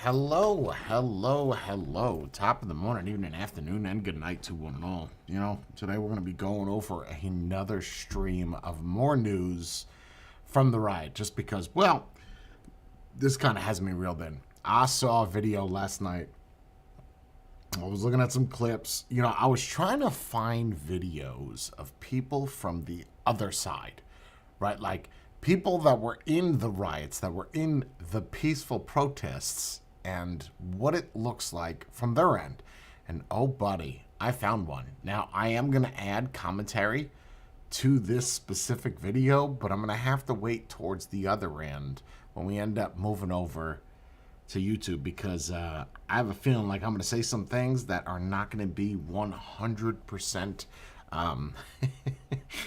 Hello. Top of the morning, evening, afternoon, and good night to one and all. You know, today we're going to be going over another stream of more news from the riot, just because, well, this kind of has me reeled in. I saw a video last night. I was looking at some clips. You know, I was trying to find videos of people from the other side, right? Like, people that were in the riots, that were in the peaceful protests, and what it looks like from their end. And oh buddy, I found one. Now I am gonna add commentary to this specific video, but I'm gonna have to wait towards the other end when we end up moving over to YouTube, because I have a feeling like I'm gonna say some things that are not gonna be 100%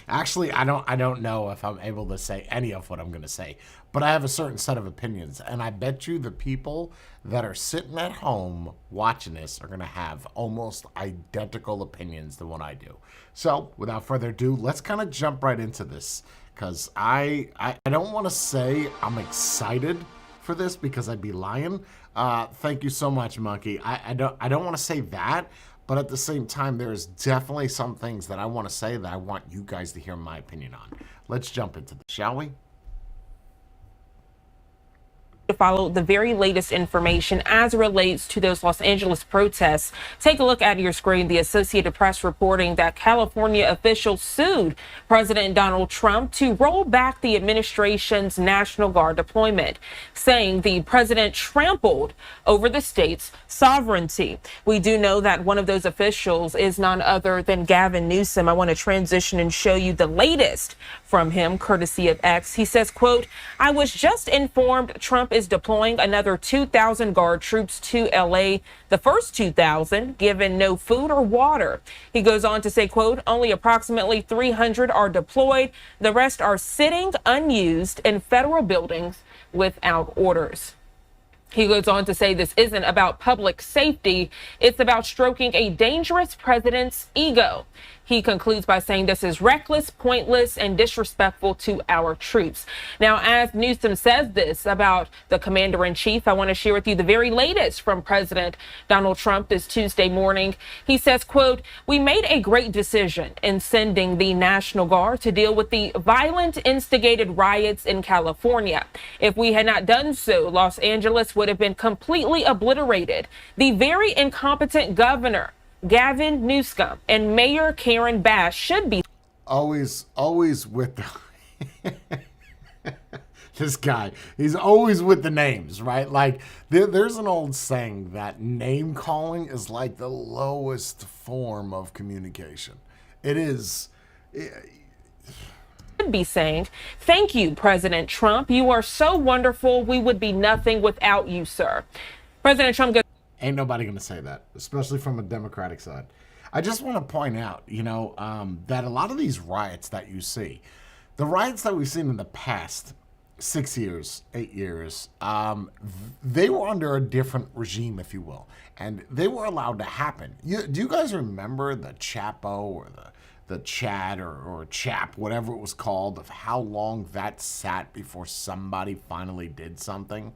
actually, I don't know if I'm able to say any of what I'm going to say, but I have a certain set of opinions, and I bet you the people that are sitting at home watching this are going to have almost identical opinions than what I do. So, without further ado, let's kind of jump right into this, because I don't want to say I'm excited for this, because I'd be lying. Thank you so much, Monkey. I don't want to say that. But at the same time, there's definitely some things that I want to say that I want you guys to hear my opinion on. Let's jump into this, shall we? To follow the very latest information as it relates to those Los Angeles protests. Take a look at your screen. The Associated Press reporting that California officials sued President Donald Trump to roll back the administration's National Guard deployment, saying the president trampled over the state's sovereignty. We do know that one of those officials is none other than Gavin Newsom. I want to transition and show you the latest from him, courtesy of X. He says, quote, "I was just informed Trump is deploying another 2,000 Guard troops to LA, the first 2,000 given no food or water." He goes on to say, quote, "Only approximately 300 are deployed. The rest are sitting unused in federal buildings without orders." He goes on to say this isn't about public safety. It's about stroking a dangerous president's ego. He concludes by saying this is reckless, pointless, and disrespectful to our troops. Now, as Newsom says this about the commander-in-chief, I want to share with you the very latest from President Donald Trump this Tuesday morning. He says, quote, "We made a great decision in sending the National Guard to deal with the violent instigated riots in California. If we had not done so, Los Angeles would have been completely obliterated. The very incompetent governor, Gavin Newsom, and Mayor Karen Bass should be..." Always with the this guy, he's always with the names, right? Like, there's an old saying that name calling is like the lowest form of communication. It is. Should be saying, "Thank you, President Trump. You are so wonderful. We would be nothing without you, sir." President Trump goes, ain't nobody going to say that, especially from a Democratic side. I just want to point out, you know, that a lot of these riots that you see, the riots that we've seen in the past 6 years, 8 years, they were under a different regime, if you will, and they were allowed to happen. Do you guys remember the Chapo or the Chad or Chap, whatever it was called, of how long that sat before somebody finally did something?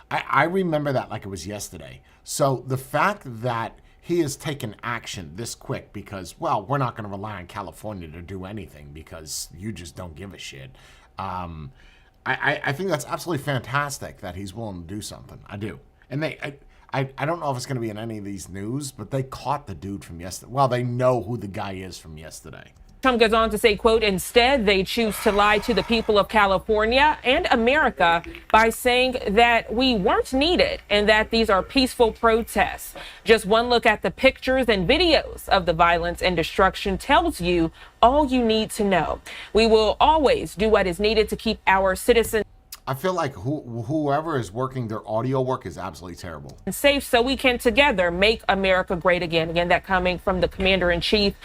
I remember that like it was yesterday. So the fact that he has taken action this quick because, well, we're not going to rely on California to do anything because you just don't give a shit. I think that's absolutely fantastic that he's willing to do something. I do. And I don't know if it's going to be in any of these news, but they caught the dude from yesterday. Well, they know who the guy is from yesterday. Trump goes on to say, quote, "Instead, they choose to lie to the people of California and America by saying that we weren't needed and that these are peaceful protests. Just one look at the pictures and videos of the violence and destruction tells you all you need to know. We will always do what is needed to keep our citizens I feel like whoever is working their audio work is absolutely terrible. safe so we can together make America great again." Again, that coming from the commander-in-chief.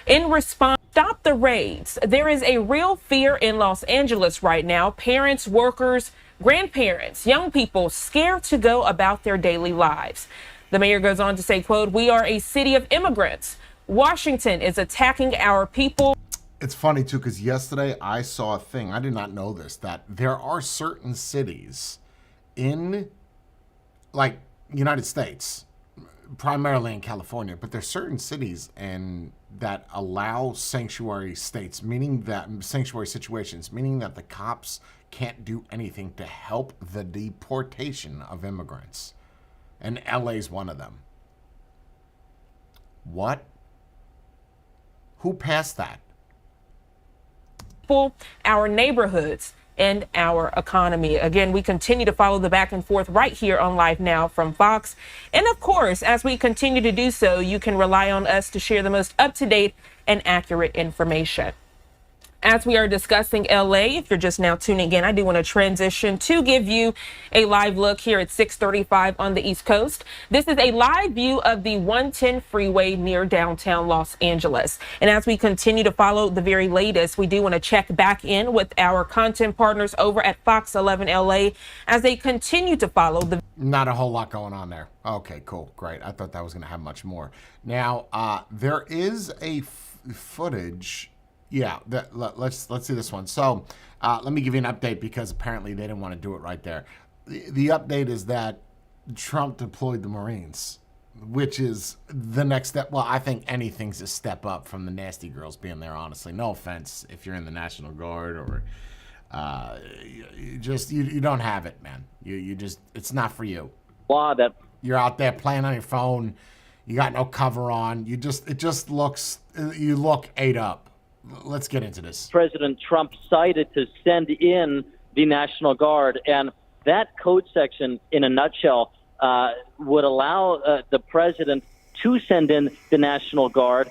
In response, stop the raids. There is a real fear in Los Angeles right now. Parents, workers, grandparents, young people scared to go about their daily lives. The mayor goes on to say, quote, "We are a city of immigrants. Washington is attacking our people." It's funny, too, because yesterday I saw a thing. I did not know this, that there are certain cities in, like, United States, primarily in California, but there's certain cities and that allow sanctuary states, meaning that sanctuary situations, meaning that the cops can't do anything to help the deportation of immigrants. And LA's one of them. What? Who passed that? Our neighborhoods, and our economy. Again, we continue to follow the back and forth right here on Live Now from Fox. And of course, as we continue to do so, you can rely on us to share the most up-to-date and accurate information. As we are discussing LA, if you're just now tuning in, I do want to transition to give you a live look here at 6:35 on the East Coast. This is a live view of the 110 freeway near downtown Los Angeles. And as we continue to follow the very latest, we do want to check back in with our content partners over at Fox 11 LA as they continue to follow the... Not a whole lot going on there. Okay, cool, great. I thought that was going to have much more. Now, there is a footage... Yeah, let's see this one. So let me give you an update because apparently they didn't want to do it right there. The update is that Trump deployed the Marines, which is the next step. Well, I think anything's a step up from the nasty girls being there, honestly. No offense if you're in the National Guard or you don't have it, man. You just, it's not for you. Law that you're out there playing on your phone. You got no cover on. You look ate up. Let's get into this. President Trump decided to send in the National Guard, and that code section, in a nutshell, would allow the president to send in the National Guard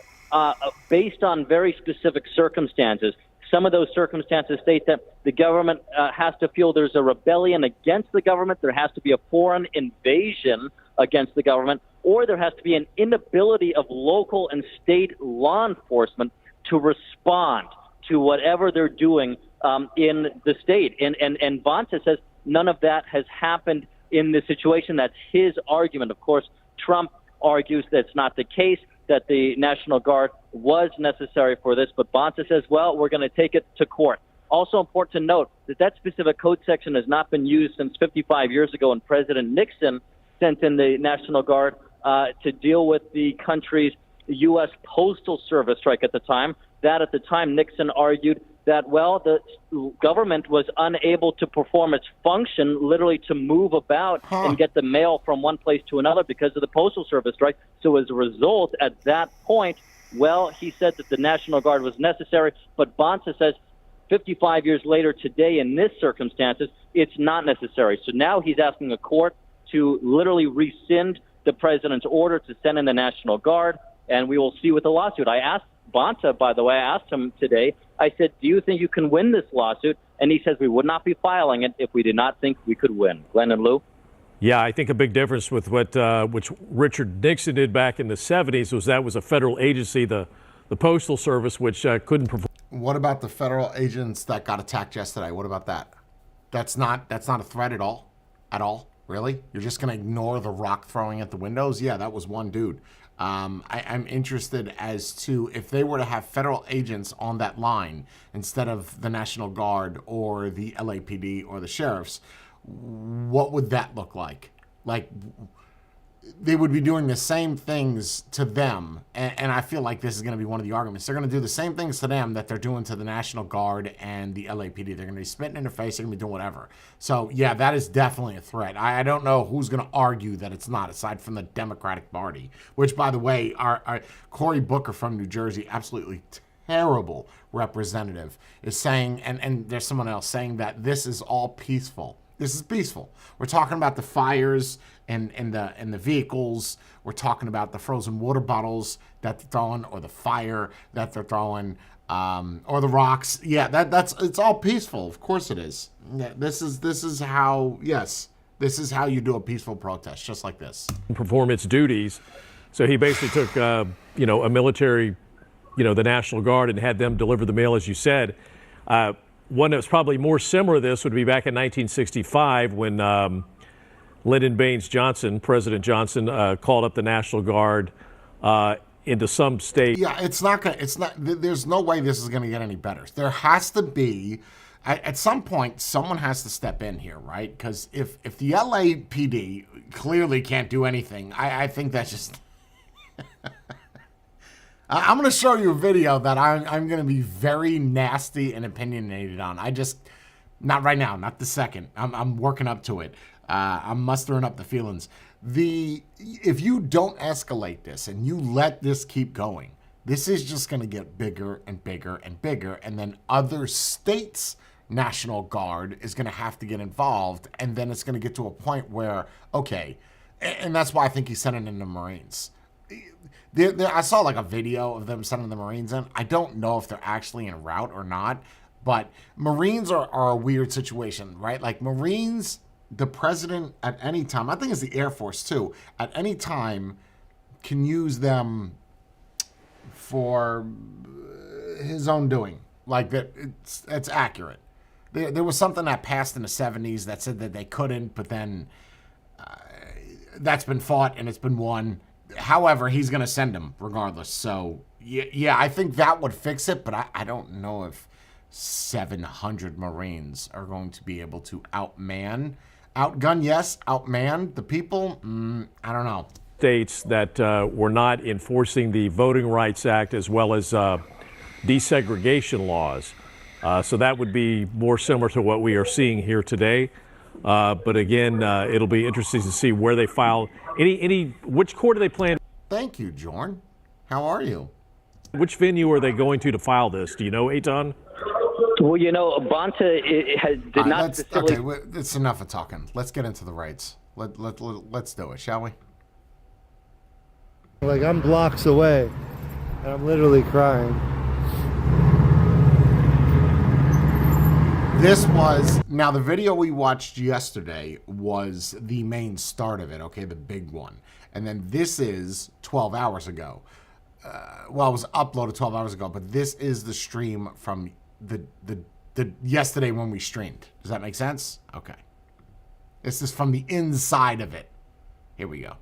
based on very specific circumstances. Some of those circumstances state that the government has to feel there's a rebellion against the government, there has to be a foreign invasion against the government, or there has to be an inability of local and state law enforcement to respond to whatever they're doing in the state. And Bonta says none of that has happened in this situation. That's his argument. Of course, Trump argues that's not the case, that the National Guard was necessary for this. But Bonta says, well, we're going to take it to court. Also important to note that that specific code section has not been used since 55 years ago when President Nixon sent in the National Guard to deal with the country's U.S. Postal Service strike at the time. That at the time, Nixon argued that, well, the government was unable to perform its function, literally to move about and get the mail from one place to another because of the Postal Service strike. So as a result, at that point, well, he said that the National Guard was necessary. But Bonta says 55 years later today, in this circumstances, it's not necessary. So now he's asking a court to literally rescind the president's order to send in the National Guard. And we will see with the lawsuit. I asked Bonta, by the way, I asked him today, I said, do you think you can win this lawsuit? And he says we would not be filing it if we did not think we could win. Glenn and Lou? Yeah, I think a big difference with what which Richard Nixon did back in the 70s was that was a federal agency, the Postal Service, which couldn't perform. What about the federal agents that got attacked yesterday? What about that? That's not a threat at all? At all? Really? You're just going to ignore the rock throwing at the windows? Yeah, that was one dude. I'm interested as to if they were to have federal agents on that line instead of the National Guard or the LAPD or the sheriffs, what would that look like? Like, they would be doing the same things to them, and I feel like this is going to be one of the arguments. They're going to do the same things to them that they're doing to the National Guard and the LAPD. They're going to be spitting in their face. They're going to be doing whatever. So, yeah, that is definitely a threat. I don't know who's going to argue that it's not, aside from the Democratic Party, which, by the way, our Cory Booker from New Jersey, absolutely terrible representative, is saying, and there's someone else saying that this is all peaceful. This is peaceful. We're talking about the fires and the vehicles. We're talking about the frozen water bottles that they're throwing, or the fire that they're throwing, or the rocks. Yeah, it's all peaceful. Of course it is. Yeah, this is how you do a peaceful protest, just like this. Perform its duties. So he basically took a military, the National Guard, and had them deliver the mail, as you said. One that was probably more similar to this would be back in 1965 when Lyndon Baines Johnson, President Johnson, called up the National Guard into some state. Yeah, there's no way this is going to get any better. There has to be at some point, someone has to step in here, right? Because if the LAPD clearly can't do anything, I think that's just... I'm going to show you a video that I'm going to be very nasty and opinionated on. Not right now, not the second. I'm working up to it. I'm mustering up the feelings. If you don't escalate this and you let this keep going, this is just going to get bigger and bigger and bigger. And then other states' National Guard is going to have to get involved. And then it's going to get to a point where, okay, and that's why I think he's sending in the Marines. I saw like a video of them sending the Marines in. I don't know if they're actually en route or not, but Marines are a weird situation, right? Like Marines, the president at any time, I think it's the Air Force too, at any time can use them for his own doing. Like that, it's accurate. There was something that passed in the 70s that said that they couldn't, but then that's been fought and it's been won. However, he's going to send them regardless. So, yeah, I think that would fix it, but I don't know if 700 Marines are going to be able to outgun, yes, outman the people. I don't know. States that were not enforcing the Voting Rights Act as well as desegregation laws. So that would be more similar to what we are seeing here today. But again, it'll be interesting to see where they file. Which court do they plan? Thank you, Jorn. How are you? Which venue are they going to file this? Do you know, Eitan? Well, Bonta did not. Okay, it's enough of talking. Let's get into the rights. Let's do it, shall we? Like, I'm blocks away, and I'm literally crying. Now the video we watched yesterday was the main start of it, okay, the big one. And then this is 12 hours ago. Well, it was uploaded 12 hours ago, but this is the stream from the yesterday when we streamed. Does that make sense? Okay. This is from the inside of it. Here we go.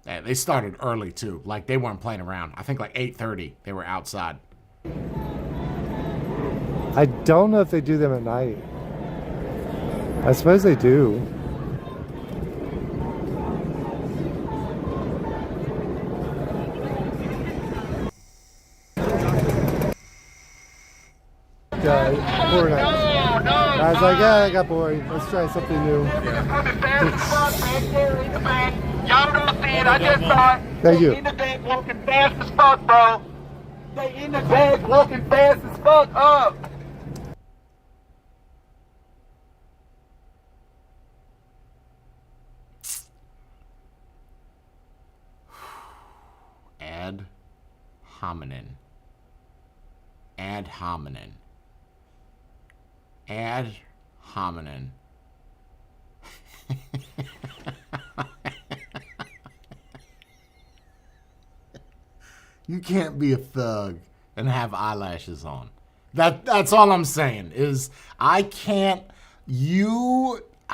Yeah, they started early too. Like they weren't playing around. I think like 8:30 they were outside. I don't know if they do them at night. I suppose they do. Poor night. I was like, yeah, I got bored. Let's try something new. Y'all don't see it. I just saw it. Thank you. They in the bag walking fast as fuck, bro. They in the bag walking fast as fuck up. Ad hominem. Ad hominem. Ad hominem. You can't be a thug and have eyelashes on. That's all I'm saying is I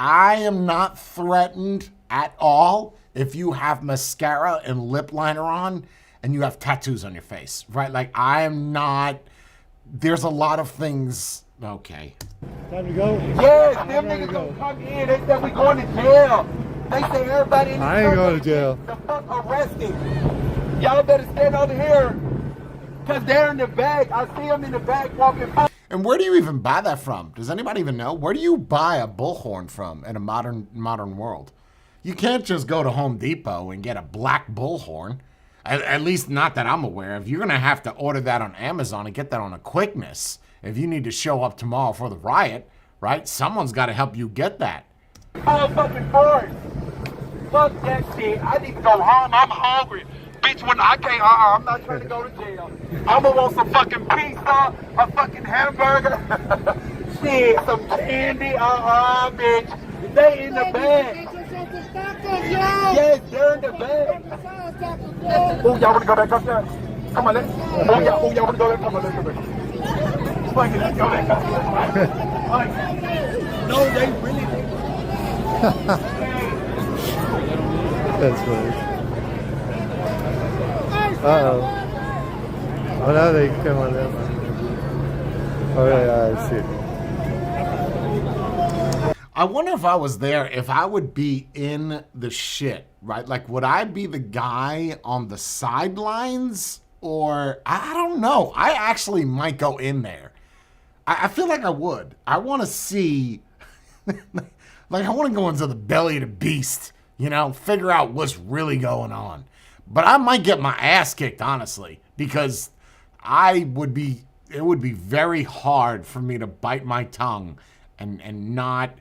am not threatened at all if you have mascara and lip liner on and you have tattoos on your face, right? Like I am not, there's a lot of things, okay. Time to go? Yes, them niggas gonna come in. They said we going to jail. They say everybody in the I ain't going to jail. The fuck arrested. Y'all better stand over here. Cause they're in the bag. I see them in the bag walking. And where do you even buy that from? Does anybody even know? Where do you buy a bullhorn from in a modern world? You can't just go to Home Depot and get a black bullhorn. At least not that I'm aware of. You're going to have to order that on Amazon and get that on a quickness if you need to show up tomorrow for the riot, right? Someone's got to help you get that. Fucking force. Fuck that shit. I need to go home. I'm hungry. Bitch, when I can't, I'm not trying to go to jail. I'ma want some fucking pizza, a fucking hamburger, shit, some candy, bitch. They in the bag. Yes, they're in the bag. Oh, y'all wanna go back up there? Come on, let's. Oh, y'all wanna go back? Come on, let's go back. Fucking, let's go back up there. No, they really. That's funny. Uh-oh. Oh, now they come on that one. Oh, yeah, I see. I wonder if I was there, if I would be in the shit, right? Like, would I be the guy on the sidelines? Or, I don't know. I actually might go in there. I feel like I would. I want to see, like, I want to go into the belly of the beast, you know, figure out what's really going on. But I might get my ass kicked, honestly, because it would be very hard for me to bite my tongue and not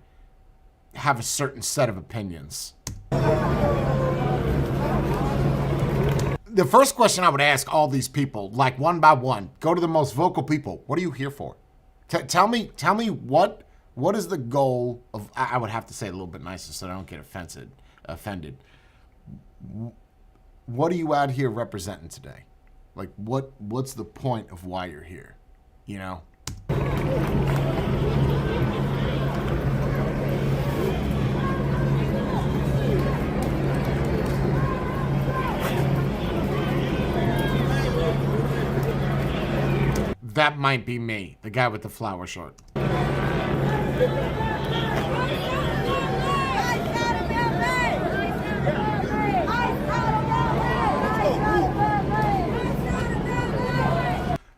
have a certain set of opinions. The first question I would ask all these people, like one by one, go to the most vocal people. What are you here for? Tell me what is the goal of, I would have to say it a little bit nicer so I don't get offended. What are you out here representing today? Like, what's the point of why you're here? You know? That might be me, the guy with the flower short.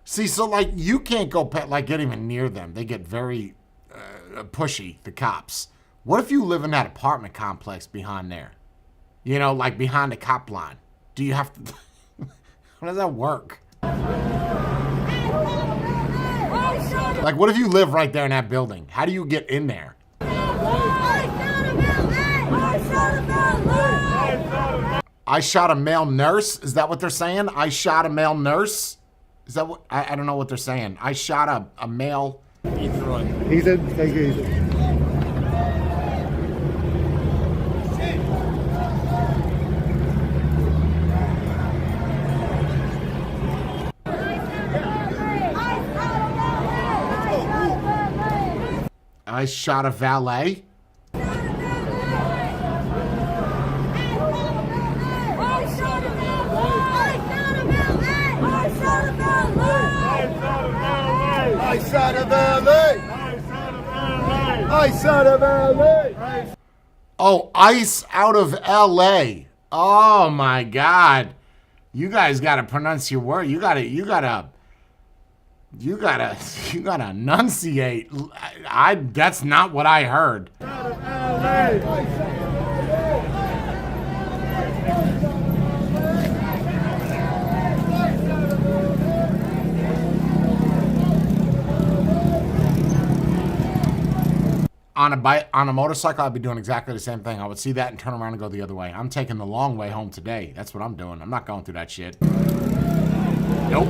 See, so like you can't go get even near them. They get very pushy, the cops. What if you live in that apartment complex behind there? You know, like behind the cop line. Do you have to? How does that work? Like, what if you live right there in that building? How do you get in there? I shot a male nurse? Is that what they're saying? I shot a male nurse? Is that what? I don't know what they're saying. I shot a male. Ethan, take it easy. I shot a valet. Ice out of LA. Oh, ice out of LA. Oh my God. You guys gotta pronounce your word. You gotta enunciate. That's not what I heard. On a motorcycle, I'd be doing exactly the same thing. I would see that and turn around and go the other way. I'm taking the long way home today. That's what I'm doing. I'm not going through that shit. Nope.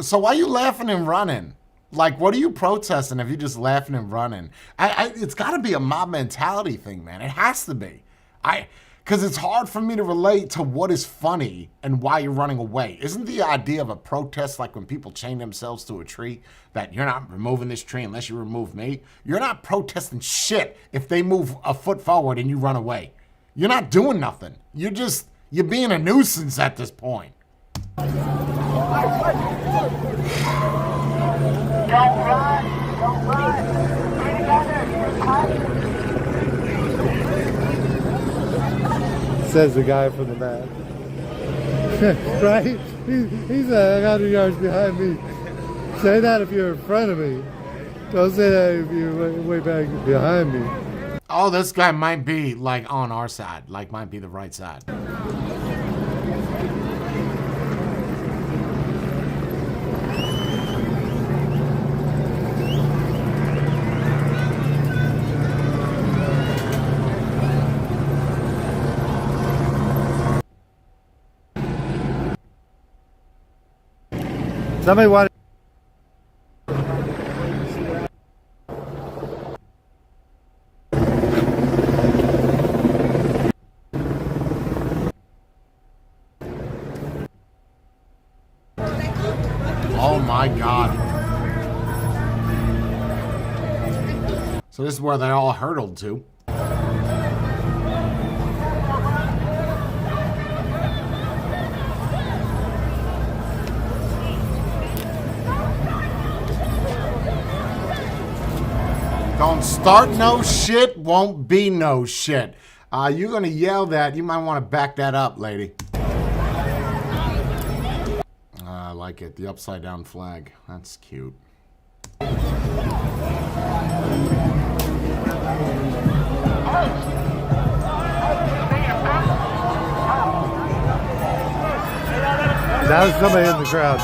So why are you laughing and running? Like, what are you protesting if you're just laughing and running? It's got to be a mob mentality thing, man. It has to be. Because it's hard for me to relate to what is funny and why you're running away. Isn't the idea of a protest like when people chain themselves to a tree, that you're not removing this tree unless you remove me? You're not protesting shit if they move a foot forward and you run away. You're not doing nothing. You're being a nuisance at this point. Don't run! Don't run! Says the guy from the map. Right? He's 100 yards behind me. Say that if you're in front of me. Don't say that if you're way back behind me. Oh, this guy might be like on our side, like might be the right side. Somebody wanted. Oh my God. So this is where they all hurtled to. Don't start no shit, won't be no shit. You're gonna yell that. You might want to back that up, lady. I like it. The upside down flag. That's cute. That was somebody in the crowd.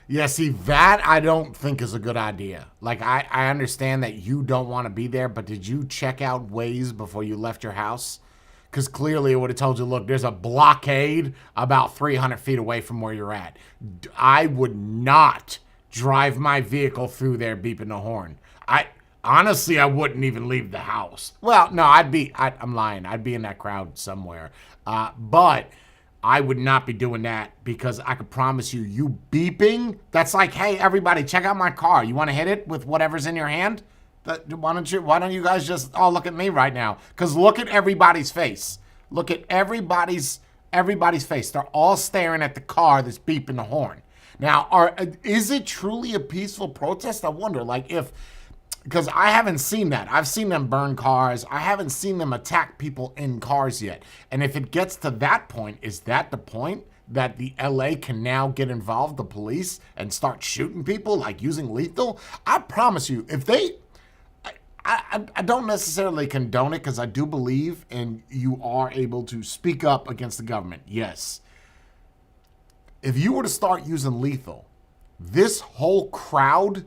Yeah, see, that I don't think is a good idea. Like, I understand that you don't want to be there, but did you check out Waze before you left your house? Because clearly it would have told you, look, there's a blockade about 300 feet away from where you're at. I would not drive my vehicle through there beeping the horn. Honestly, I wouldn't even leave the house. Well, no, I'm lying. I'd be in that crowd somewhere. But I would not be doing that because I could promise you, you beeping, that's like, hey, everybody, check out my car. You want to hit it with whatever's in your hand? Why don't you guys just all look at me right now? Because look at everybody's face. Look at everybody's face. They're all staring at the car that's beeping the horn. Now, is it truly a peaceful protest? I wonder, like, because I haven't seen that. I've seen them burn cars. I haven't seen them attack people in cars yet. And if it gets to that point, is that the point that the LA can now get involved, the police, and start shooting people, like using lethal? I promise you, if they... I don't necessarily condone it because I do believe in you are able to speak up against the government. Yes. If you were to start using lethal, this whole crowd,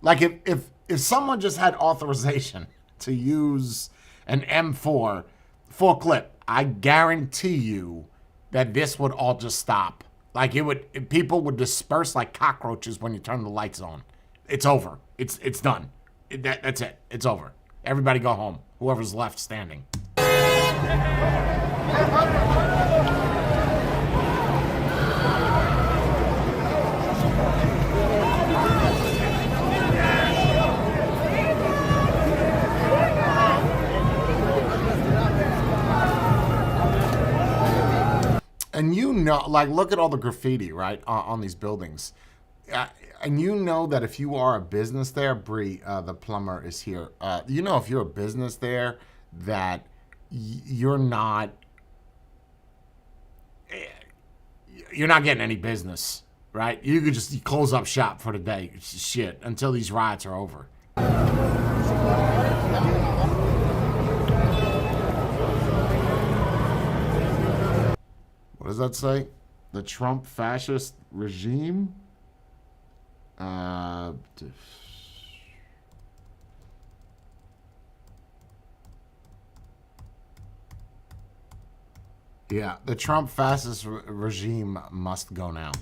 like if someone just had authorization to use an M4 full clip, I guarantee you that this would all just stop. Like people would disperse like cockroaches when you turn the lights on. It's over. It's done. That's it. It's over. Everybody go home. Whoever's left standing. And you know, like, look at all the graffiti, right, on these buildings. And you know that if you are a business there, Bree, the plumber is here. You know if you're a business there that you're not getting any business, right? You could just close up shop for the day, shit, until these riots are over. What does that say? The Trump fascist regime? Yeah, the Trump fascist regime must go now.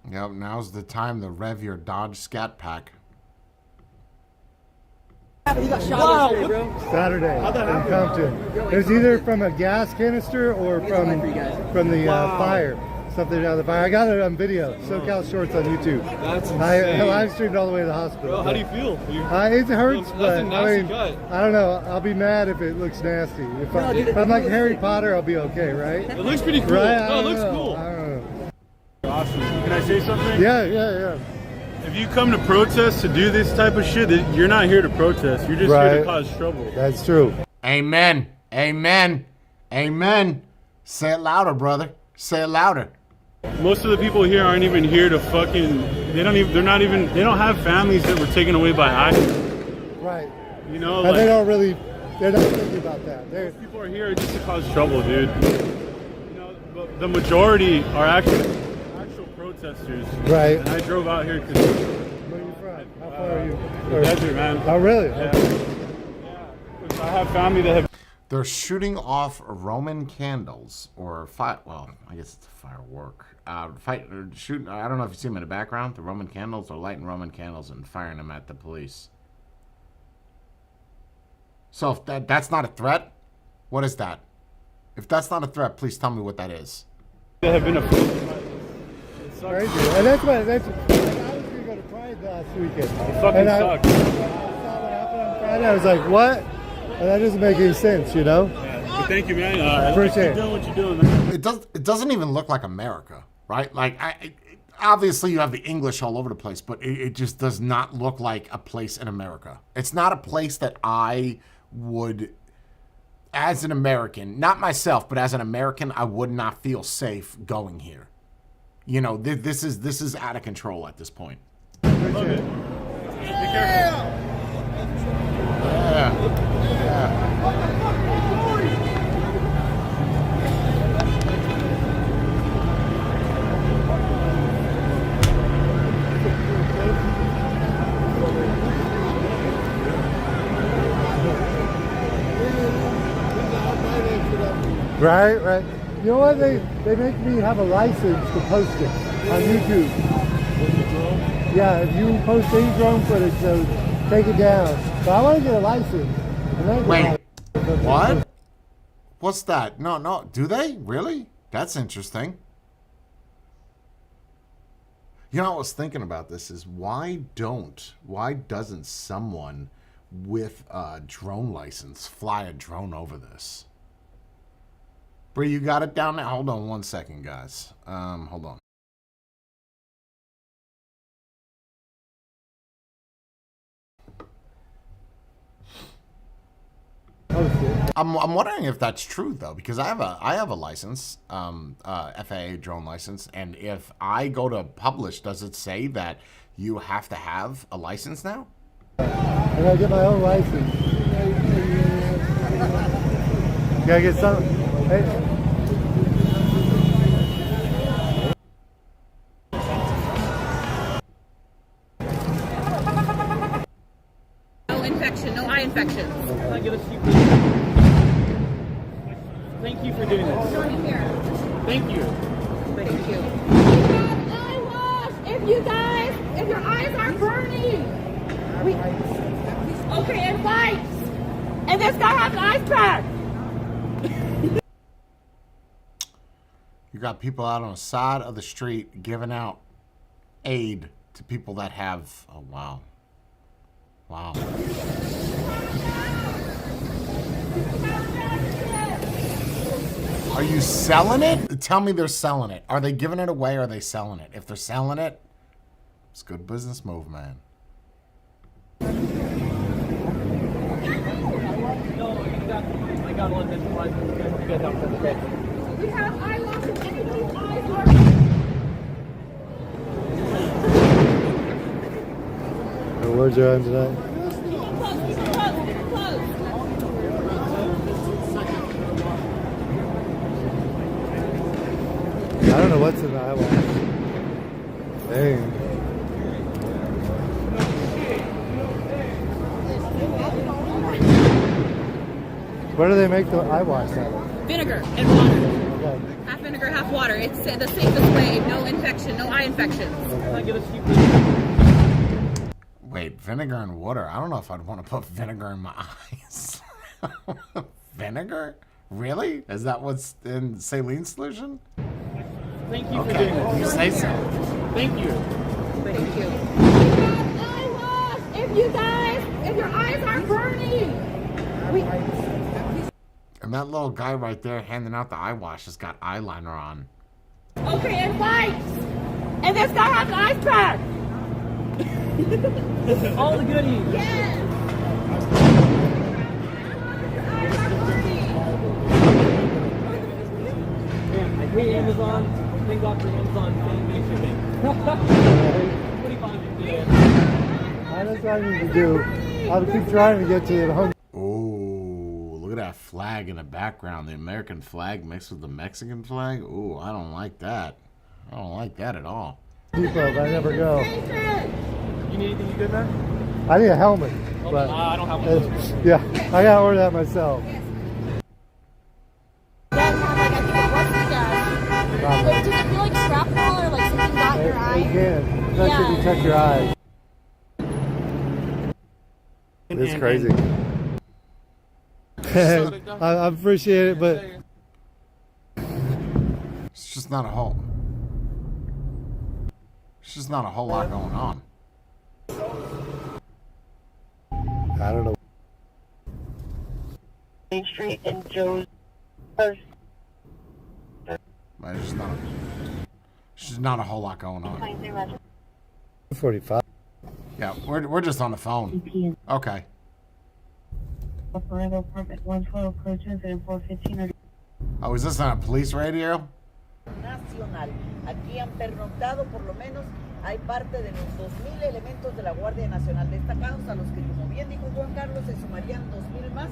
Yep, now's the time to rev your Dodge Scat Pack. You got shot yesterday, bro. Saturday in Compton. It was either from a gas canister or from the fire. Something out of the fire. I got it on video. SoCal Shorts on YouTube. That's insane. I live streamed all the way to the hospital. Bro, how do you feel? It hurts, but I mean, I don't know. I'll be mad if it looks nasty. If I'm like Harry Potter, I'll be okay, right? It looks pretty cool. Right? No, it looks cool. I don't know. Awesome. Can I say something? Yeah. If you come to protest to do this type of shit, you're not here to protest. You're just here to cause trouble. That's true. Amen. Say it louder, brother. Say it louder. Most of the people here aren't even here to fucking. They don't have families that were taken away by ISIS. Right. You know, and they're not thinking about that. People are here just to cause trouble, dude. You know, but the majority are actual protesters. Right. And I drove out here because Where are you from? How far are you? The desert, man. Oh, really? Yeah. I have family that have. They're shooting off Roman candles or fire. Well, I guess it's a firework. Shooting. I don't know if you see them in the background. The Roman candles. They're lighting Roman candles and firing them at the police. So if that's not a threat, what is that? If that's not a threat, please tell me what that is. That have been Crazy. And that's why. I was gonna go to Pride last weekend. It fucking sucks. I saw what happened on Friday. I was like, what? And that doesn't make any sense, you know? Yeah. But thank you, man. Appreciate it. Keep doing what you're doing, man. It doesn't even look like America, right? Like obviously you have the English all over the place, but it just does not look like a place in America. It's not a place that I would, as an American, not myself, but as an American, I would not feel safe going here. You know, this is out of control at this point. Love it. Be careful. Yeah. Right. You know what? They make me have a license to post it on YouTube. Yeah, if you post any drone footage, so take it down. But I want to get a license. Wait, what? What's that? No. Do they? Really? That's interesting. You know, I was thinking about this is why doesn't someone with a drone license fly a drone over this? Bree, you got it down there? Hold on 1 second, guys. Hold on. I'm wondering if that's true though, because I have a license, FAA drone license, and if I go to publish, does it say that you have to have a license now? I gotta get my own license. Gotta get some. Hey. No infection, no eye infections. Can I get a seat? Thank you for doing this. Thank you. Thank you. Eye wash! If your eyes are burning. Okay, and lights. And this guy has an ice pack. You got people out on the side of the street giving out aid to people that have. Oh wow. Wow. Are you selling it? Tell me they're selling it. Are they giving it away or are they selling it? If they're selling it, it's a good business move, man. We have eye wash if anybody's eyes are. Where's your arm tonight? I don't know what's in the eye wash. Dang. Where do they make the eye wash at? Vinegar and water. Okay. Half vinegar, half water. It's the safest way. No infection, no eye infections. Can I get a seat? Wait, vinegar and water? I don't know if I'd want to put vinegar in my eyes. Vinegar? Really? Is that what's in saline solution? Thank you for Okay, doing this. you say so. Thank you. Thank you. Eye wash! If your eyes are burning. And that little guy right there handing out the eye wash has got eyeliner on. Okay, and lights. And this guy has an ice pack. All the goodies. Yes. I hate Amazon. Thank God for Amazon. Thank shipping. That's what I need to do. I'll keep trying to get to the home. Oh, look at that flag in the background. The American flag mixed with the Mexican flag. Ooh, I don't like that. I don't like that at all. Depot, but I never go. You need good, man? I need a helmet. But I don't have one. yeah, I gotta order that myself. Then, like, I think it was the gas. Like, did it feel like shrapnel or like something got in your It eye? can, especially if you touch your eyes. It's crazy. I appreciate it, but It's just not a whole. It's just not a whole lot going on. I don't know. Main Street and Joe's first. It's just not a whole lot going on. 45. Yeah, we're just on the phone. Okay. Forever Apartment 112 approaches and 415. Oh, is this on a police radio? Nacional. Aquí han pernoctado por lo menos, hay parte de los 2,000 elementos de la Guardia Nacional destacados, a los que, como bien dijo Juan Carlos, se sumarían 2,000 más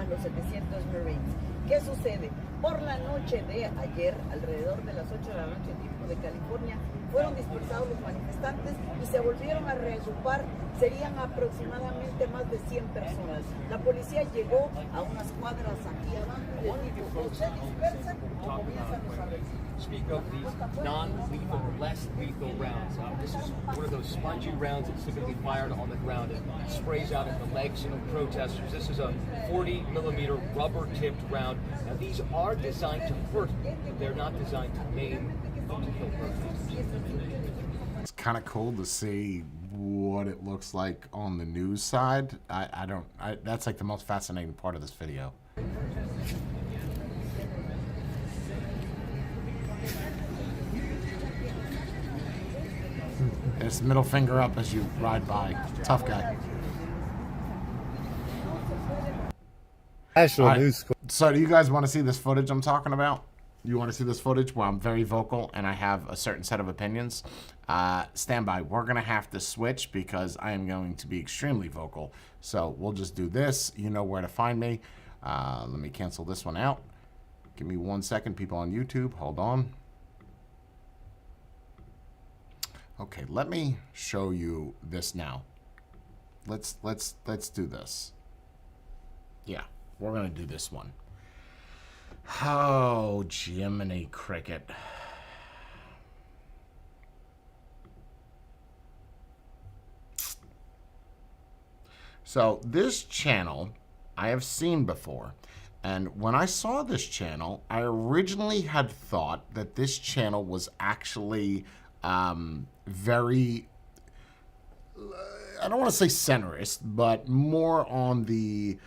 los 700 Marines. ¿Qué sucede? Por la noche de ayer, alrededor de las 8 de la noche, tiempo de California, fueron dispersados los manifestantes y se volvieron a reagrupar. Serían aproximadamente más de 100 personas. La policía llegó a unas cuadras aquí abajo y el tipo se dispersan o comienzan los arrestos. Speak of these non-lethal or less lethal rounds. This is one of those spongy rounds that's typically fired on the ground and sprays out at the legs of protesters. This is a 40-millimeter rubber-tipped round. Now, these are designed to hurt, but they're not designed to maim or to kill protesters. It's kind of cool to see what it looks like on the news side. That's like the most fascinating part of this video. It's middle finger up as you ride by. Tough guy. National news. So do you guys want to see this footage I'm talking about? You want to see this footage where I'm very vocal and I have a certain set of opinions? Stand by. We're going to have to switch because I am going to be extremely vocal. So we'll just do this. You know where to find me. Let me cancel this one out. Give me 1 second, people on YouTube. Hold on. Okay, let me show you this now. Let's do this. Yeah, we're gonna do this one. Oh, Jiminy Cricket. So this channel I have seen before. And when I saw this channel, I originally had thought that this channel was actually very, I don't want to say centrist, but more on the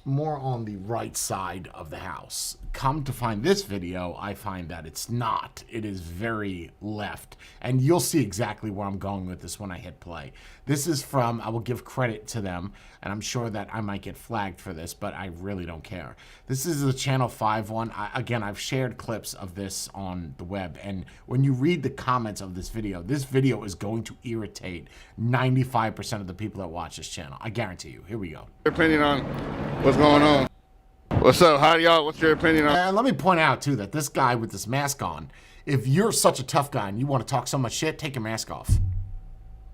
right side of the house. Come to find this video, I find that it's not. It is very left. And you'll see exactly where I'm going with this when I hit play. This is from, I will give credit to them, and I'm sure that I might get flagged for this, but I really don't care. This is the Channel 5 one. Again, I've shared clips of this on the web, and when you read the comments of this video is going to irritate 95% of the people that watch this channel. I guarantee you. Here we go. Your opinion on what's going on? What's up? How y'all? What's your opinion on? And let me point out too that this guy with this mask on, if you're such a tough guy and you want to talk so much shit, take your mask off.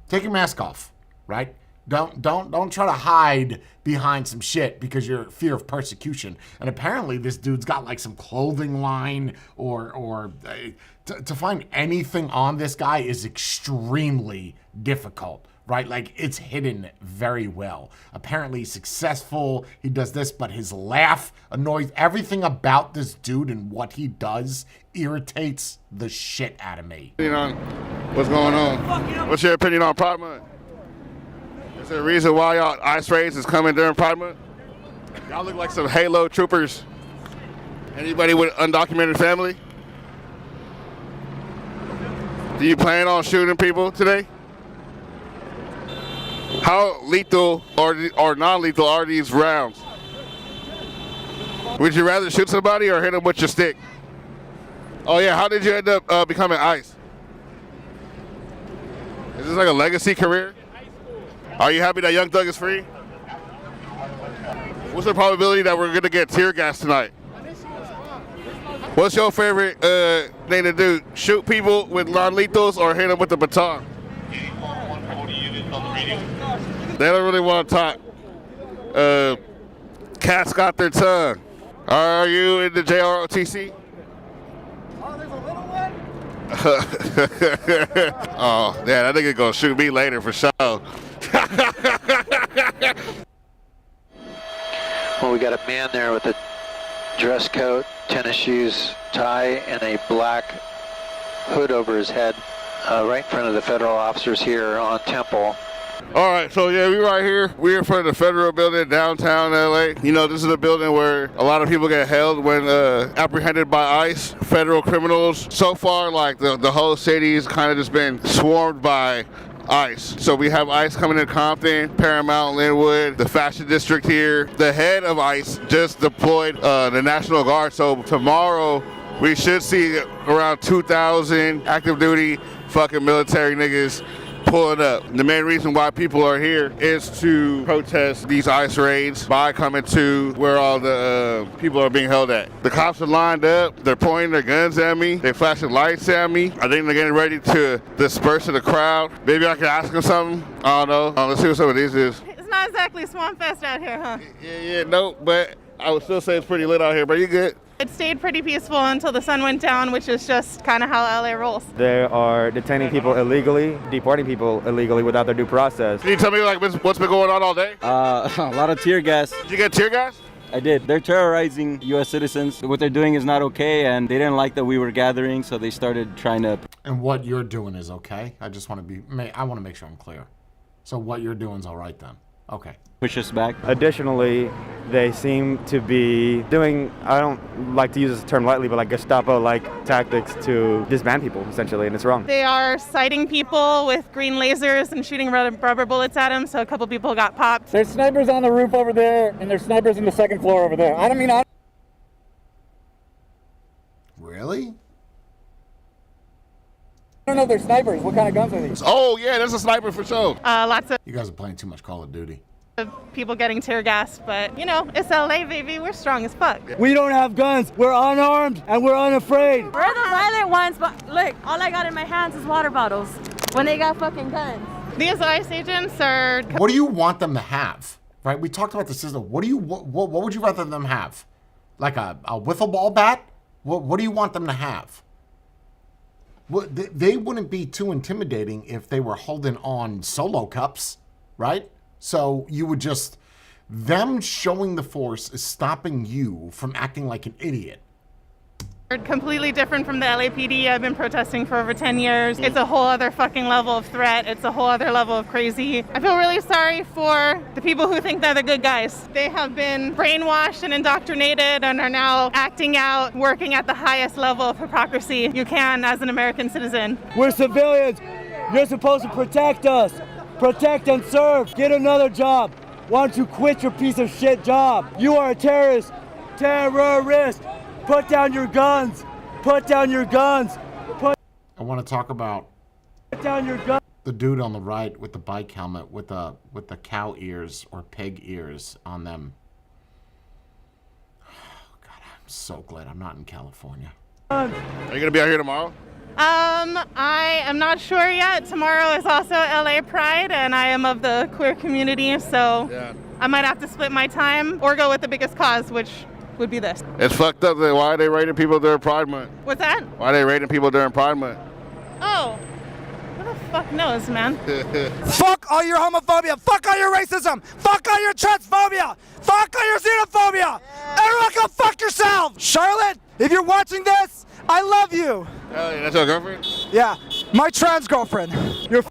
Take your mask off, right? Don't try to hide behind some shit because you're fear of persecution. And apparently this dude's got like some clothing line or to find anything on this guy is extremely difficult. Right? Like, it's hidden very well. Apparently he's successful. He does this, but his laugh annoys. Everything about this dude and what he does irritates the shit out of me. What's going on? What's your opinion on Pride Month? Is there a reason why y'all ice raids is coming during Pride Month? Y'all look like some Halo troopers. Anybody with undocumented family? Do you plan on shooting people today? How lethal or non-lethal are these rounds? Would you rather shoot somebody or hit them with your stick? Oh yeah, how did you end up becoming ICE? Is this like a legacy career? Are you happy that Young Thug is free? What's the probability that we're gonna get tear gas tonight? What's your favorite thing to do? Shoot people with non-lethals or hit them with the baton? They don't really want to talk. Cats got their tongue. Are you in the JROTC? Oh, there's a little one? Oh, yeah, that nigga gonna shoot me later for sure. Well, we got a man there with a dress coat, tennis shoes, tie, and a black hood over his head, right in front of the federal officers here on Temple. All right, so yeah, we right here. We're in front of the federal building downtown LA. You know, this is a building where a lot of people get held when apprehended by ICE, federal criminals. So far, like the whole city's kind of just been swarmed by ICE. So we have ICE coming in Compton, Paramount, Linwood, the fashion district here. The head of ICE just deployed the National Guard. So tomorrow we should see around 2,000 active duty fucking military niggas pulling up. The main reason why people are here is to protest these ICE raids by coming to where all the people are being held at. The cops are lined up. They're pointing their guns at me. They're flashing lights at me. I think they're getting ready to disperse the crowd. Maybe I can ask them something. I don't know. Let's see what some of these is. It's not exactly Swamp Fest out here, huh? Yeah, no, but I would still say it's pretty lit out here, but you good? It stayed pretty peaceful until the sun went down, which is just kind of how LA rolls. They are detaining people illegally, deporting people illegally without their due process. Can you tell me like what's been going on all day? A lot of tear gas. Did you get tear gas? I did. They're terrorizing U.S. citizens. What they're doing is not okay, and they didn't like that we were gathering, so they started trying to. And what you're doing is okay? I just want to I want to make sure I'm clear. So what you're doing is all right then? Okay. Push us back. Additionally, they seem to be doing, I don't like to use this term lightly, but like Gestapo-like tactics to disband people, essentially, and it's wrong. They are sighting people with green lasers and shooting rubber bullets at them, so a couple people got popped. There's snipers on the roof over there, and there's snipers in the second floor over there. Really? I don't know if they're snipers. What kind of guns are these? Oh, yeah, there's a sniper for sure. Lots of You guys are playing too much Call of Duty. people getting tear gassed, but you know, it's LA, baby. We're strong as fuck. We don't have guns. We're unarmed and we're unafraid. We're the violent ones, but look, all I got in my hands is water bottles when they got fucking guns. These ICE agents are... What do you want them to have? Right? We talked about the system. What would you rather them have? Like a wiffle ball bat? What do you want them to have? Well, they wouldn't be too intimidating if they were holding on solo cups, right? So you would just, them showing the force is stopping you from acting like an idiot. Completely different from the LAPD. I've been protesting for over 10 years. It's a whole other fucking level of threat. It's a whole other level of crazy. I feel really sorry for the people who think they're the good guys. They have been brainwashed and indoctrinated and are now acting out, working at the highest level of hypocrisy you can as an American citizen. We're civilians. You're supposed to protect us. Protect and serve. Get another job. Why don't you quit your piece of shit job? You are a terrorist. Terrorist. Put down your guns. Put down your guns. I want to talk about Put down your guns. the dude on the right with the bike helmet with the cow ears or pig ears on them. Oh, God, I'm so glad I'm not in California. Are you gonna be out here tomorrow? I am not sure yet. Tomorrow is also LA Pride, and I am of the queer community, so Yeah. I might have to split my time or go with the biggest cause, which would be this. It's fucked up. Why are they raiding people during Pride Month? What's that? Why are they raiding people during Pride Month? Oh, who the fuck knows, man? Fuck all your homophobia. Fuck all your racism. Fuck all your transphobia. Fuck all your xenophobia. Everyone go fuck yourself. Charlotte, if you're watching this, I love you. Hell yeah, that's your girlfriend? Yeah, my trans girlfriend. You're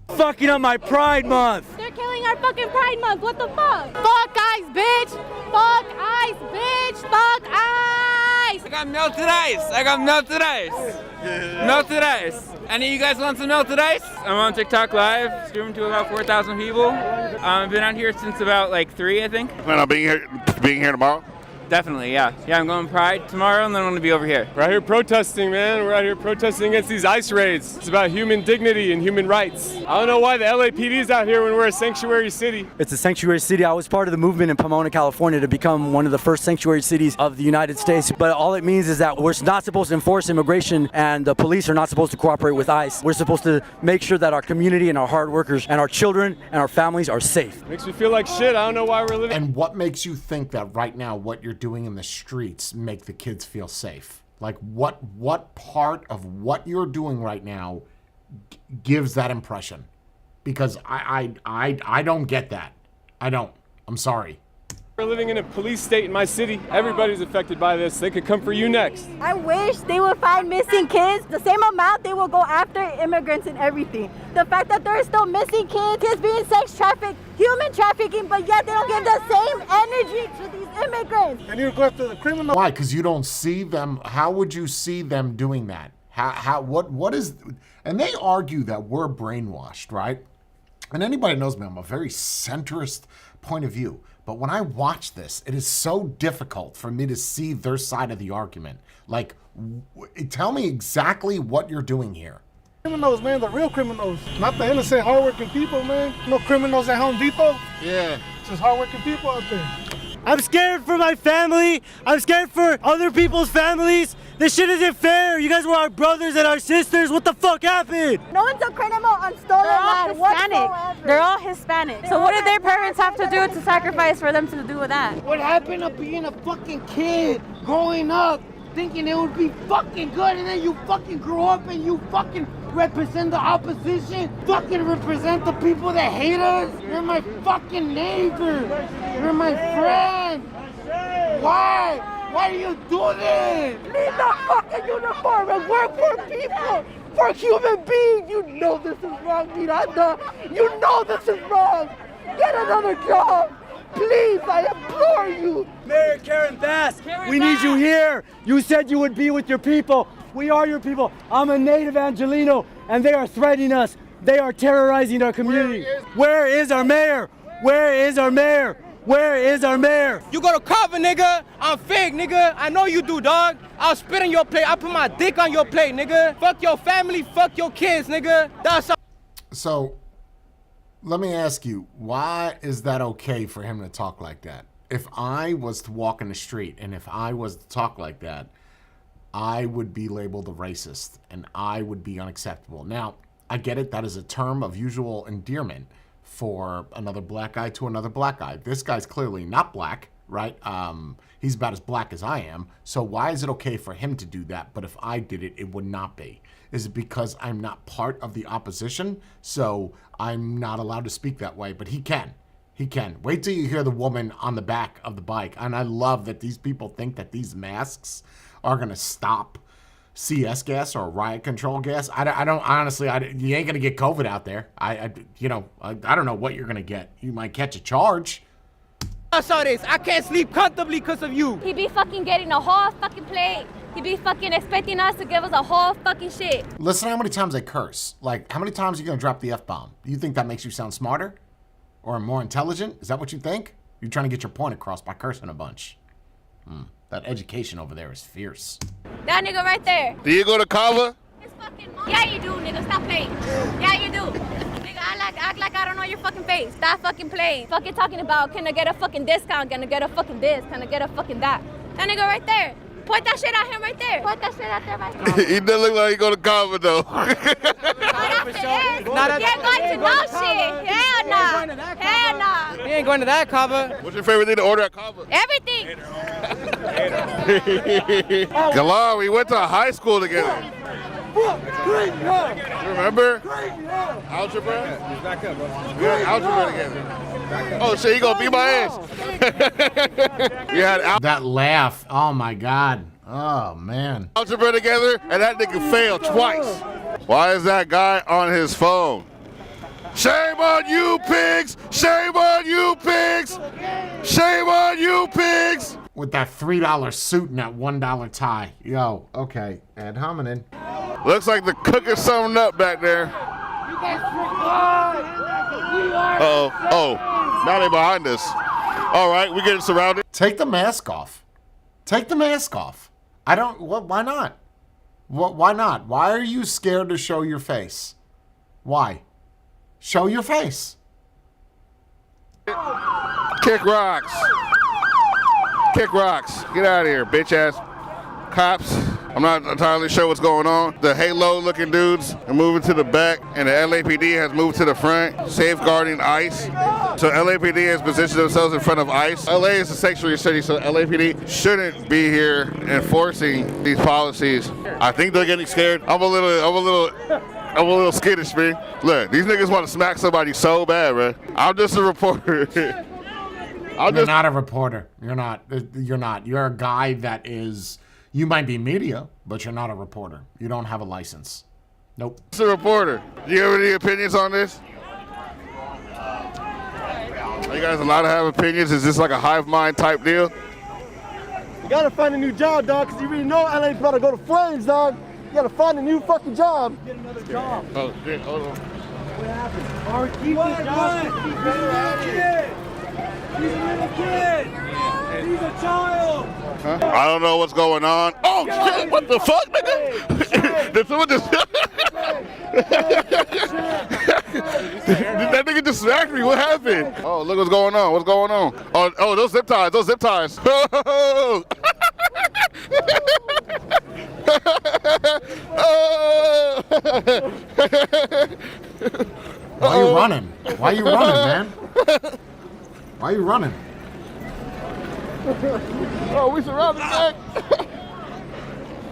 Fucking up my Pride Month. They're killing our fucking Pride Month. What the fuck? Fuck ICE, bitch. Fuck ICE, bitch. Fuck ICE. I got melted ice. I got melted ice. Melted ice. Any of you guys want some melted ice? I'm on TikTok Live, streaming to about 4,000 people. I've been out here since about like 3, I think. Plan on being here tomorrow? Definitely, yeah. Yeah, I'm going Pride tomorrow, and then I'm going to be over here. We're out here protesting, man. We're out here protesting against these ICE raids. It's about human dignity and human rights. I don't know why the LAPD's out here when we're a sanctuary city. It's a sanctuary city. I was part of the movement in Pomona, California to become one of the first sanctuary cities of the United States. But all it means is that we're not supposed to enforce immigration, and the police are not supposed to cooperate with ICE. We're supposed to make sure that our community and our hard workers and our children and our families are safe. Makes me feel like shit. I don't know why we're living. And what makes you think that right now what you're doing in the streets make the kids feel safe? Like what part of what you're doing right now gives that impression? Because I don't get that. I don't. I'm sorry. We're living in a police state in my city. Everybody's affected by this. They could come for you next. I wish they would find missing kids the same amount they will go after immigrants and everything. The fact that there are still missing kids being sex trafficked, human trafficking, but yet they don't give the same energy to these immigrants. And you go after the criminal. Why? Because you don't see them. How would you see them doing that? What is? And they argue that we're brainwashed, right? And anybody knows me, I'm a very centrist point of view. But when I watch this, it is so difficult for me to see their side of the argument. Like, tell me exactly what you're doing here. Criminals, man, the real criminals. Not the innocent, hardworking people, man. No criminals at Home Depot. Yeah. It's just hardworking people out there. I'm scared for my family. I'm scared for other people's families. This shit isn't fair. You guys were our brothers and our sisters. What the fuck happened? No one's a criminal on stolen land whatsoever. They're all Hispanic. So what did their parents have to do to sacrifice for them to do with that? What happened to being a fucking kid growing up thinking it would be fucking good, and then you fucking grow up and you fucking represent the opposition, fucking represent the people that hate us? You're my fucking neighbor. You're my friend. Why? Why do you do this? Leave the fucking uniform and work for people, for human beings. You know this is wrong, Miranda. You know this is wrong. Get another job. Please, I implore you. Mayor Karen Bass, we need you here. You said you would be with your people. We are your people. I'm a native Angelino, and they are threatening us. They are terrorizing our community. Where is our mayor? Where is our mayor? Where is our mayor? You go to cover, nigga. I'm fake, nigga. I know you do, dog. I'll spit on your plate. I'll put my dick on your plate, nigga. Fuck your family. Fuck your kids, nigga. That's all. So, let me ask you, why is that okay for him to talk like that? If I was to walk in the street and if I was to talk like that, I would be labeled a racist and I would be unacceptable. Now, I get it. That is a term of usual endearment for another black guy to another black guy. This guy's clearly not black, right? He's about as black as I am. So why is it okay for him to do that? But if I did it, it would not be. Is it because I'm not part of the opposition? So I'm not allowed to speak that way, but he can. He can. Wait till you hear the woman on the back of the bike. And I love that these people think that these masks are going to stop CS gas or riot control gas. I don't honestly, you ain't going to get COVID out there. I don't know what you're going to get. You might catch a charge. I saw this. I can't sleep comfortably because of you. He be fucking getting a whole fucking plate. He be fucking expecting us to give us a whole fucking shit. Listen to how many times I curse. Like, how many times are you going to drop the F-bomb? You think that makes you sound smarter or more intelligent? Is that what you think? You're trying to get your point across by cursing a bunch. That education over there is fierce. That nigga right there. Do you go to Kava? Yeah, you do, nigga. Stop playing. Yeah, you do. Nigga, act like I don't know your fucking face. Stop fucking playing. Fucking talking about, can I get a fucking discount? Can I get a fucking this? Can I get a fucking that? That nigga right there. Point that shit at him right there. Point that shit at there right there. He doesn't look like he go to Kava though. He ain't going to no shit. Hell nah. Hell nah. He ain't going to that Kava. What's your favorite thing to order at Kava? Everything. Galar, we went to high school together. Remember? Algebra? We had algebra together. Oh shit, you gonna beat my ass. We had that laugh. Oh my God. Oh man. Algebra together and that nigga failed twice. Why is that guy on his phone? Shame on you pigs! Shame on you pigs! Shame on you pigs! With that $3 suit and that $1 tie. Yo, okay. Ad hominem. Looks like the cooking something up back there. You guys forgot. Oh, now they behind us. All right, we getting surrounded. Take the mask off. Take the mask off. I don't. Why not? Why not? Why are you scared to show your face? Why? Show your face. Kick rocks. Kick rocks. Get out of here, bitch ass cops. I'm not entirely sure what's going on. The halo-looking dudes are moving to the back, and the LAPD has moved to the front, safeguarding ICE. So LAPD has positioned themselves in front of ICE. LA is a sanctuary city, so LAPD shouldn't be here enforcing these policies. I think they're getting scared. I'm a little skittish, man. Look, these niggas want to smack somebody so bad, man. I'm just a reporter. You're not a reporter. You're not. You're not. You're a guy that is. You might be media, but you're not a reporter. You don't have a license. Nope. Just a reporter. Do you have any opinions on this? Are you guys allowed to have opinions? Is this like a hive mind type deal? You gotta find a new job, dog, because you really know LA's about to go to flames, dog. You gotta find a new fucking job. Get another job. Oh, shit. Hold on. What happened? Or keep the job. He's a little kid. He's a child. Huh? I don't know what's going on. Oh, shit. What the fuck, nigga? Did someone just... That nigga just smacked me. What happened? Oh, look what's going on. What's going on? Oh, those zip ties. Those zip ties. Why are you running? Why are you running, man? Why are you running? Oh, we surrounded back.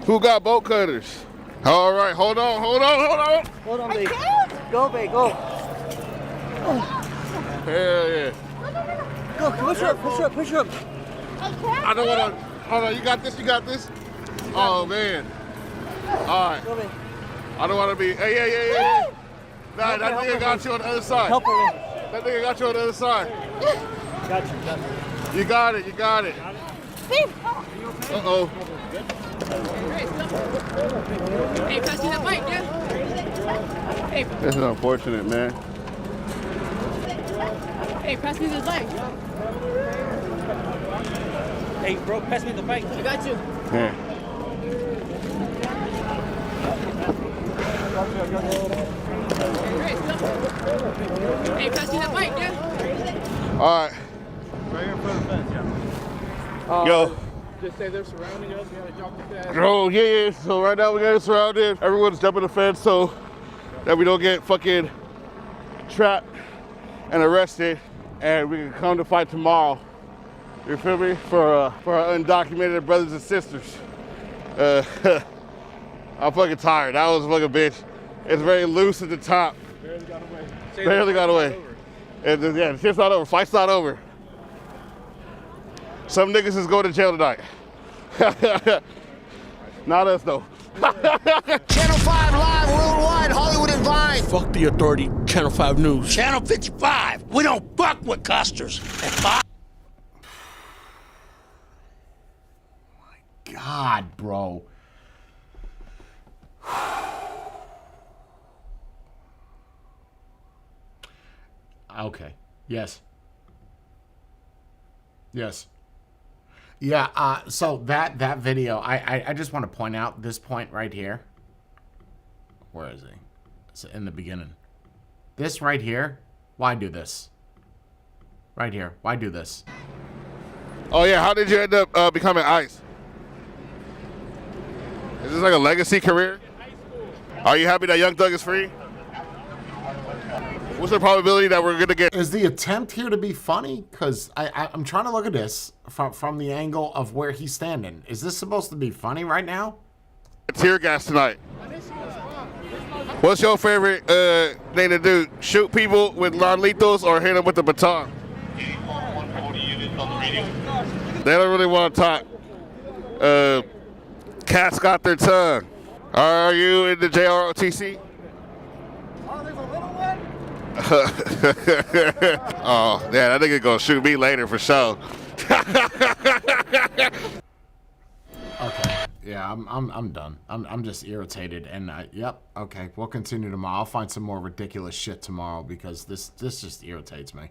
Who got bolt cutters? All right, hold on. Hold on, babe. Go, babe, go. Hell yeah. Go, push her up. I don't want to. Hold on, you got this. Oh, man. All right. Go, babe. I don't want to be. Hey. Nah, that nigga got you on the other side. Help her. That nigga got you on the other side. Got you. You got it. Uh-oh. Hey, pass me that mic, yeah? Hey. This is unfortunate, man. Hey, pass me this mic. Hey, bro, pass me the mic. I got you. Yeah. Hey, pass me that mic, yeah? All right. Right here in front of the fence, yeah. Yo. Just say they're surrounding us. We gotta jump the fence. Oh, yeah. So right now we got it surrounded. Everyone's jumping the fence so that we don't get fucking trapped and arrested, and we can come to fight tomorrow. You feel me? For our undocumented brothers and sisters. I'm fucking tired. That was a fucking bitch. It's very loose at the top. Barely got away. Yeah, the shit's not over. Fight's not over. Some niggas is going to jail tonight. Not us though. Channel 5 Live worldwide, Hollywood and Vine. Fuck the authority, Channel 5 News. Channel 55. We don't fuck with custers. God, bro. Okay. Yes. Yeah, so that video, I just want to point out this point right here. Where is he? It's in the beginning. This right here, why do this? Right here, why do this? Oh yeah, how did you end up becoming ICE? Is this like a legacy career? Are you happy that Young Thug is free? What's the probability that we're gonna get? Is the attempt here to be funny? Because I'm trying to look at this from the angle of where he's standing. Is this supposed to be funny right now? Tear gas tonight. What's your favorite thing to do? Shoot people with non-lethals or hit them with the baton? They don't really want to talk. Cats got their tongue. Are you in the JROTC? Oh, yeah, that nigga gonna shoot me later for sure. Okay, yeah, I'm done. I'm just irritated, and yep, okay, we'll continue tomorrow. I'll find some more ridiculous shit tomorrow because this just irritates me.